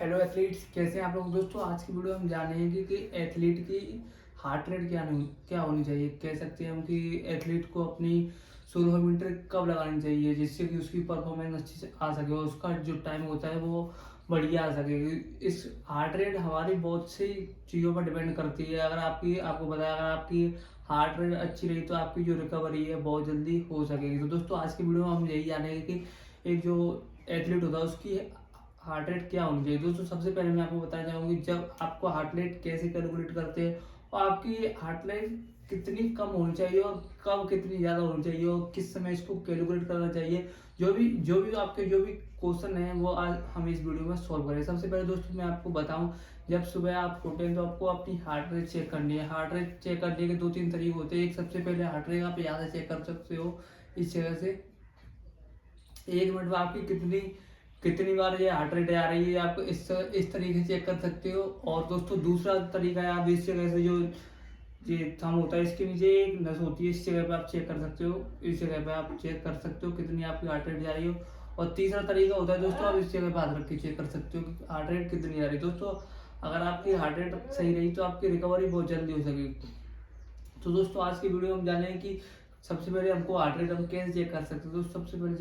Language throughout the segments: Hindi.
हेलो एथलीट्स, कैसे हैं आप लोग। दोस्तों आज की वीडियो हम जानेंगे कि एथलीट की हार्ट रेट क्या होनी चाहिए। कह सकते हैं हम कि एथलीट को अपनी 16 मीटर कब लगानी चाहिए जिससे कि उसकी परफॉर्मेंस अच्छी से आ सके और उसका जो टाइम होता है वो बढ़िया आ सके। इस हार्ट रेट हमारी बहुत सी चीज़ों पर डिपेंड करती है। अगर आपको बताया, अगर आपकी हार्ट रेट अच्छी रही तो आपकी जो रिकवरी है बहुत जल्दी हो सकेगी। तो दोस्तों आज की वीडियो में हम यही जानेंगे कि एक जो एथलीट होता है उसकी हार्ट रेट क्या होनी चाहिए। दोस्तों सबसे पहले मैं आपको बताना चाहूँगी जब आपको हार्ट रेट कैसे कैलकुलेट करते हैं और आपकी हार्ट रेट कितनी कम होनी चाहिए और कब कितनी ज़्यादा होनी चाहिए और किस समय इसको कैलकुलेट करना चाहिए। जो भी आपके जो भी क्वेश्चन है वो आज हम इस वीडियो में सॉल्व करें। सबसे पहले दोस्तों मैं आपको बताऊं, जब सुबह आप उठे तो आपको अपनी हार्ट रेट चेक करनी है। हार्ट रेट चेक करने के 2-3 तरीके होते हैं। एक सबसे पहले हार्ट रेट आप यहाँ से चेक कर सकते हो इस जगह से। 1 मिनट में आपकी कितनी कितनी बार ये हार्ट रेट आ रही है आपको इस तरीके से चेक कर सकते हो। और दोस्तों दूसरा तरीका है, आप इस जगह से जो ये थंब होता है इसके नीचे एक नस होती है, इस जगह पे आप चेक कर सकते हो। इस जगह पे आप चेक कर सकते हो कितनी आपकी हार्ट रेट जा रही हो। और तीसरा तरीका होता है दोस्तों, आप इस जगह पे हाथ रख के चेक कर सकते हो कि हार्ट रेट कितनी जा रही है। दोस्तों अगर आपकी हार्ट रेट सही रही तो आपकी रिकवरी बहुत जल्दी हो सकेगी। तो दोस्तों आज की वीडियो में जानेंगे कि सबसे पहले हमको हार्ट रेट हम कैसे चेक कर सकते हैं। तो सबसे पहले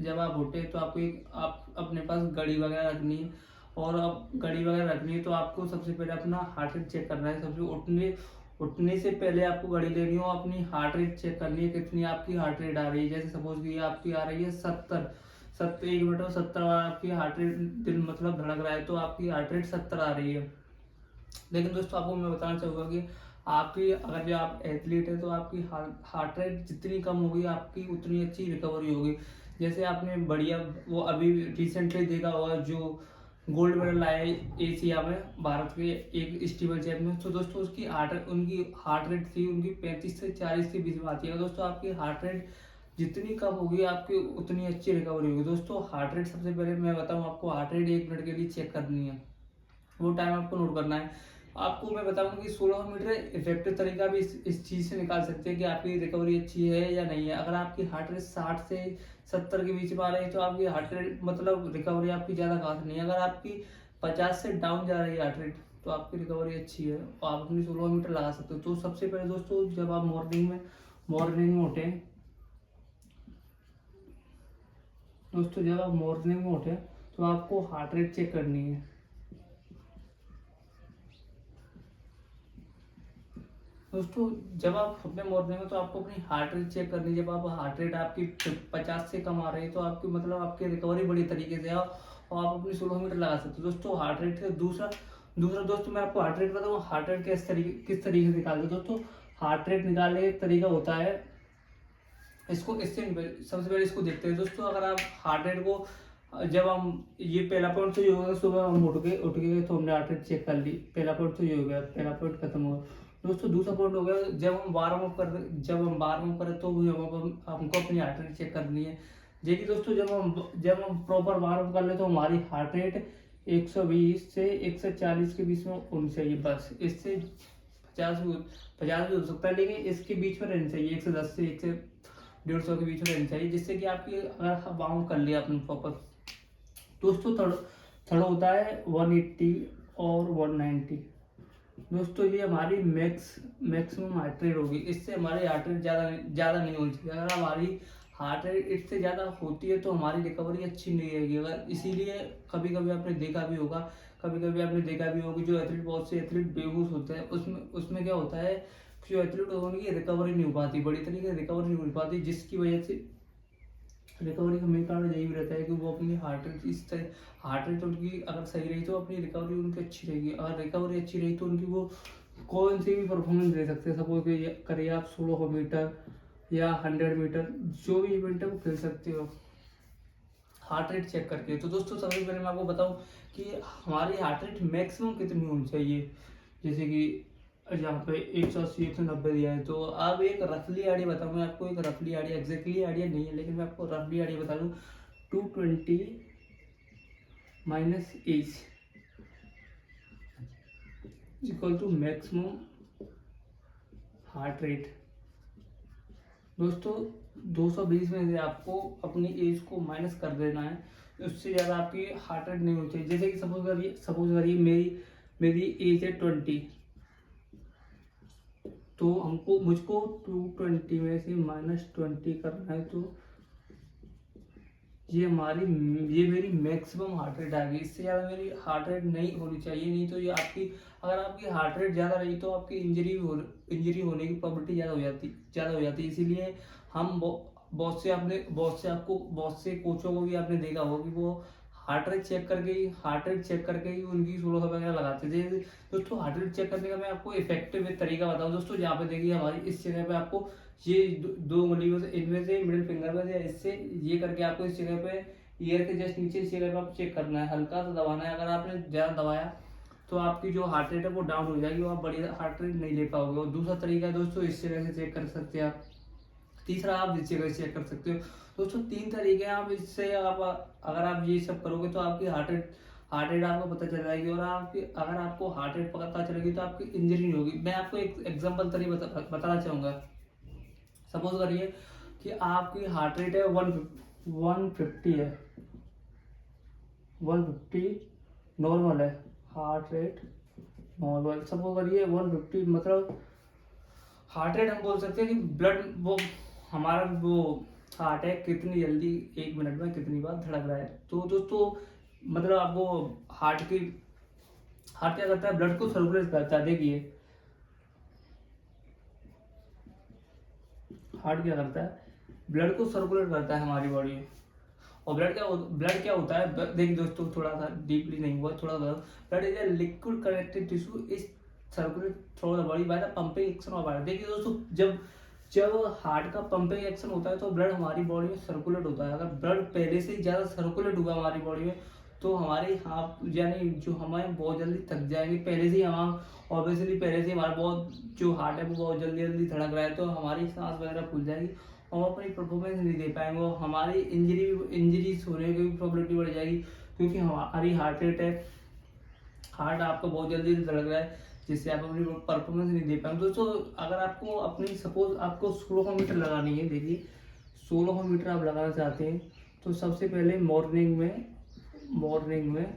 जब आप उठे तो आप अपने पास घड़ी वगैरह रखनी है। और अब घड़ी वगैरह रखनी है तो आपको सबसे पहले अपना हार्ट रेट चेक करना है। सबसे उठने से पहले आपको घड़ी लेनी हो, अपनी हार्ट रेट चेक करनी है कितनी आपकी हार्ट रेट आ रही है। जैसे सपोज कि आपकी आ रही है 70 70 1 मिनट में 70 बार आपकी हार्ट रेट दिल मतलब धड़क रहा है तो आपकी हार्ट रेट 70 आ रही है। लेकिन दोस्तों आपको मैं बताना चाहूँगा कि आपकी अगर जो आप एथलीट है तो आपकी हार्ट रेट जितनी कम होगी आपकी उतनी अच्छी रिकवरी होगी। जैसे आपने बढ़िया वो अभी रिसेंटली देखा होगा जो गोल्ड मेडल लाया है एशिया में भारत के एक स्टीवन चैप में। तो दोस्तों उनकी हार्ट रेट थी उनकी 35 से 40 के बीच में आती है। दोस्तों आपकी हार्ट रेट जितनी कम होगी आपकी उतनी अच्छी रिकवरी होगी। दोस्तों हार्ट रेट सबसे पहले मैं बताऊँ आपको, हार्ट रेट 1 मिनट के लिए चेक करनी है। वो टाइम आपको नोट करना है। आपको मैं बताऊंगा कि 16 मीटर इफेक्टिव तरीका भी इस चीज़ से निकाल सकते हैं कि आपकी रिकवरी अच्छी है या नहीं है। अगर आपकी हार्ट रेट 60 से 70 के बीच में आ रही है तो आपकी हार्ट रेट मतलब रिकवरी आपकी ज़्यादा खास नहीं है। अगर आपकी 50 से डाउन जा रही है हार्ट रेट तो आपकी रिकवरी अच्छी है और आप अपनी 16 मीटर लगा सकते हो। तो सबसे पहले दोस्तों जब आप मॉर्निंग में उठें तो आपको हार्ट रेट चेक करनी है। दोस्तों जब आप अपने मॉर्निंग में तो आपको अपनी हार्ट रेट चेक करनी है। जब आप हार्ट रेट आपकी 50 से कम आ रही है तो आपकी मतलब आपकी रिकवरी बड़ी तरीके से है और आप अपनी 16 मीटर लगा सकते हो। दोस्तों हार्ट रेट का दूसरा दूसरा दोस्तों मैं आपको हार्ट रेट बताऊँ, हार्ट रेट किस तरीके से निकालते हैं। दोस्तों हार्ट रेट निकालने का एक तरीका होता है, सबसे पहले इसको देखते हैं। दोस्तों अगर आप हार्ट रेट को जब हम ये पहला पॉइंट तो ये होगा, सुबह हम उठ के तो हमने हार्ट रेट चेक कर ली। पहला पॉइंट तो ये हो गया, पहला पॉइंट खत्म हुआ। दोस्तों दूसरा पॉइंट हो गया जब हम वार्म अप करें तो भी हमको अपनी हार्ट रेट चेक करनी है। देखिए दोस्तों जब हम प्रॉपर वार्म अप कर ले तो हमारी हार्ट रेट 120 से 140 के बीच में होनी चाहिए। बस इससे 50 भी हो सकता है लेकिन इसके बीच में रहनी चाहिए। 110 से 150 के बीच में रहनी चाहिए जिससे कि आपकी अगर बाउंड कर लिया आपने प्रॉपर। दोस्तों थर्ड होता है 180 और 190। दोस्तों ये हमारी मैक्सिमम हार्ट रेट होगी। इससे हमारी हार्ट रेट ज़्यादा नहीं होनी चाहिए। अगर हमारी हार्ट रेट इससे ज़्यादा होती है तो हमारी रिकवरी अच्छी नहीं रहेगी। अगर इसीलिए कभी कभी आपने देखा भी होगा जो एथलीट बहुत से एथलीट बेहोश होते हैं उसमें क्या होता है, जो एथलीट उनकी रिकवरी नहीं हो पाती, बड़ी तरीके से रिकवरी नहीं हो पाती, जिसकी वजह से रिकवरी का मेन कारण यही भी रहता है कि वो अपनी हार्ट रेट उनकी अगर सही रही तो अपनी रिकवरी उनकी अच्छी रहेगी। अगर रिकवरी अच्छी रही तो उनकी वो कौन सी भी परफॉर्मेंस दे सकते हैं। सपोज करिए आप 16 मीटर या 100 मीटर जो भी इवेंट है वो खेल सकते हो हार्ट रेट चेक करके। तो दोस्तों सबसे पहले मैं आपको बताऊं कि हमारी हार्ट रेट मैक्सिमम कितनी होनी चाहिए। जैसे कि यहाँ पे 180 190 दिया है तो अब एक रफली आइडिया बताऊँ मैं आपको। एक रफली आइडिया, एग्जैक्टली आइडिया नहीं है लेकिन मैं आपको रफली आइडिया बता दूँ। 220 minus age equal to maximum heart rate. दोस्तों 220 में से आपको अपनी एज को माइनस कर देना है उससे ज़्यादा आपकी हार्ट रेट नहीं होनी चाहिए। जैसे कि सपोज करिए मेरी एज है 20, तो मुझको 220 में से -20 करना है, तो ये मेरी मैक्सिमम हार्ट रेट आ गई। इससे ज़्यादा मेरी हार्ट रेट नहीं होनी चाहिए, नहीं तो ये अगर आपकी हार्ट रेट ज़्यादा रही तो आपकी इंजरी होने की प्रॉबिलिटी ज़्यादा हो जाती है। इसीलिए हम बहुत से कोचों को भी आपने देखा होगा कि वो हार्ट रेट चेक करके ही उनकी सोलो वगैरह लगाते थे। दोस्तों हार्ट रेट चेक करने का मैं आपको इफेक्टिव तरीका बताऊँ दोस्तों, जहाँ पे देखिए हमारी इस जगह पे आपको ये दो उंगलियों से, इनमें से मिडिल फिंगर में से इससे ये करके आपको इस जगह पे ईयर के जस्ट नीचे इस जगह पे आपको चेक करना है, हल्का सा दबाना है। अगर आपने ज़्यादा दबाया तो आपकी जो हार्ट रेट है वो डाउन हो जाएगी और आप बड़ी हार्ट रेट नहीं ले पाओगे। और दूसरा तरीका है दोस्तों, इस जगह से चेक कर सकते हैं आप। तीसरा आप इस जगह से चेक कर सकते हो। दोस्तों 3 तरीके हैं, आप इससे अगर आप ये सब करोगे तो आपकी हार्ट रेट आपको पता चल जाएगी। और अगर आपको हार्ट रेट पता चलेगी तो आपकी इंजरी नहीं होगी। मैं आपको एक एग्जाम्पल तरीका बताना चाहूँगा। सपोज करिए कि आपकी हार्ट रेट है 150 है, 150 नॉर्मल है, हार्ट रेट नॉर्मल। सपोज करिए 150 मतलब हार्ट रेट हम बोल सकते हैं कि ब्लड हमारा हार्ट है कितनी जल्दी 1 मिनट में कितनी बार धड़क रहा है। तो दोस्तों मतलब आपको हार्ट क्या करता है, ब्लड को सर्कुलेट करता है। देखिए हार्ट क्या करता है, ब्लड को सर्कुलेट करता है हमारी बॉडी में। और ब्लड क्या होता है, देखिए दोस्तों थोड़ा सा डीपली नहीं हुआ, थोड़ा blood is a liquid connected tissue is circulate through the body by the pumping action of heart. देखिए दोस्तों जब हार्ट का पंपिंग एक्शन होता है तो ब्लड हमारी बॉडी में सर्कुलेट होता है। अगर ब्लड पहले से ही ज़्यादा सर्कुलेट हुआ हमारी बॉडी में तो हमारे हाथ यानी जो हमारे बहुत जल्दी थक जाएंगे। पहले से ही हमारा बहुत जो हार्ट है वो बहुत जल्दी धड़क रहा है तो हमारी सांस वगैरह फूल जाएगी और हम अपनी परफॉर्मेंस नहीं दे पाएंगे और हमारी इंजरीज होने की भी प्रॉबिलिटी बढ़ जाएगी, क्योंकि हमारी हार्ट आपका बहुत जल्दी धड़क रहा है जिससे आप अपनी परफॉर्मेंस नहीं दे पाएंगे। दोस्तों अगर आपको अपनी सपोज आपको 1600 मीटर लगानी है, देखिए 1600 मीटर आप लगाना चाहते हैं तो सबसे पहले मॉर्निंग में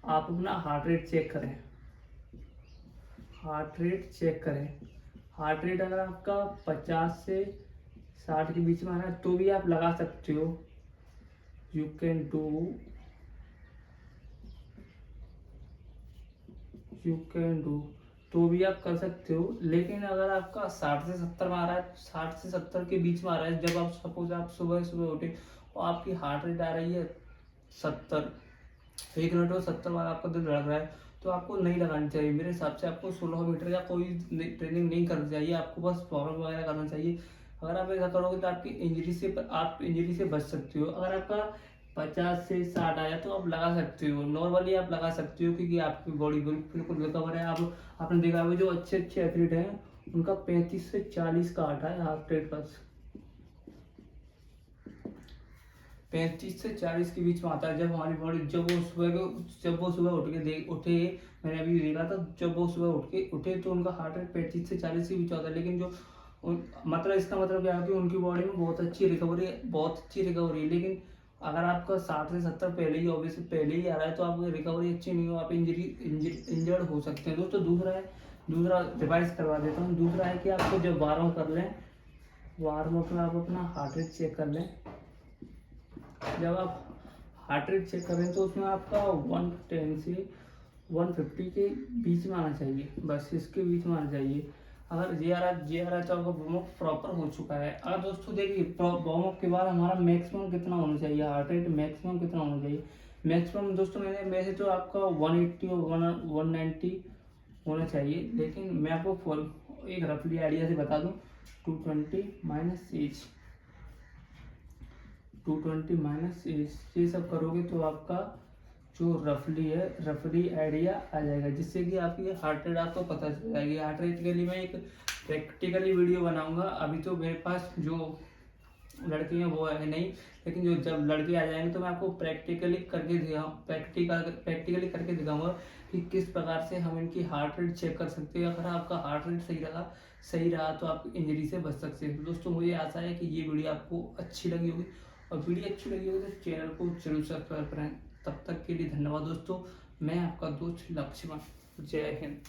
आप अपना हार्ट रेट चेक करें। हार्ट रेट अगर आपका 50 से 60 के बीच में आना है तो भी आप लगा सकते हो। यू कैन डू तो भी आप कर सकते हो। लेकिन अगर आपका 60 से 70 में आ रहा है, 60 से 70 के बीच में आ रहा है, जब आप सपोज आप सुबह उठे और आपकी हार्ट रेट आ रही है 70, 1 मिनट और 70 बार आपका दिल धड़क रहा है तो आपको नहीं लगानी चाहिए। मेरे हिसाब से आपको 1600 मीटर का कोई ट्रेनिंग नहीं करनी चाहिए, आपको बस फॉर्म वगैरह करना चाहिए। अगर आप ऐसा करोगे तो आप इंजरी से बच सकते हो। अगर आपका 50 से 60 आया तो आप लगा सकते हो, नॉर्मली आप लगा सकते हो क्योंकि आपकी बॉडी बिल्कुल रिकवर है। आपने देखा होगा जो अच्छे एथलीट हैं उनका 35 से 40 का आता है हार्ट रेट का, 35 से 40 के बीच में आता है। जब हमारी बॉडी जब वो सुबह उठे मैंने अभी देखा था, जब वो सुबह उठे तो उनका हार्ट रेट 35 से 40 के बीच होता है। लेकिन मतलब इसका मतलब क्या है कि उनकी बॉडी में बहुत अच्छी रिकवरी है। लेकिन अगर आपका 60 से 70 पहले ही आ रहा है तो आपकी रिकवरी अच्छी नहीं हो, आप इंजर्ड हो सकते हैं। दोस्तों दूसरा रिवाइज करवा देता हूँ। दूसरा है कि आपको जब वार्म अप में आप अपना हार्ट रेट चेक कर लें। जब आप हार्ट रेट चेक करें तो उसमें आपका 110 से 150 के बीच में आना चाहिए, बस इसके बीच में आना चाहिए। अगर जे आ रहा है तो आपका वार्म अप प्रॉपर हो चुका है। अगर दोस्तों देखिए वार्म अप के बाद हमारा मैक्सिमम कितना होना चाहिए, हार्ट रेट मैक्सिमम कितना होना चाहिए। मैक्सिमम दोस्तों वैसे तो आपका 180 और 190 होना चाहिए, लेकिन मैं आपको एक रफली आइडिया से बता दूं, 220 माइनस एज ये सब करोगे तो आपका जो रफली आइडिया आ जाएगा, जिससे कि आपकी हार्ट रेट आपको पता चल जाएगी। हार्ट रेट के लिए मैं एक प्रैक्टिकली वीडियो बनाऊंगा। अभी तो मेरे पास जो लड़के हैं वो है नहीं, लेकिन जब लड़के आ जाएंगे तो मैं आपको प्रैक्टिकली करके दिखाऊंगा कि किस प्रकार से हम इनकी हार्ट रेट चेक कर सकते हैं। अगर आपका हार्ट रेट सही रहा तो आप इंजरी से बच सकते हैं। दोस्तों मुझे आशा है कि ये वीडियो आपको अच्छी लगी होगी और वीडियो अच्छी लगी हो तो चैनल को जरूर सब्सक्राइब करें। तब तक के लिए धन्यवाद दोस्तों। मैं आपका दोस्त लक्ष्मण। जय हिंद।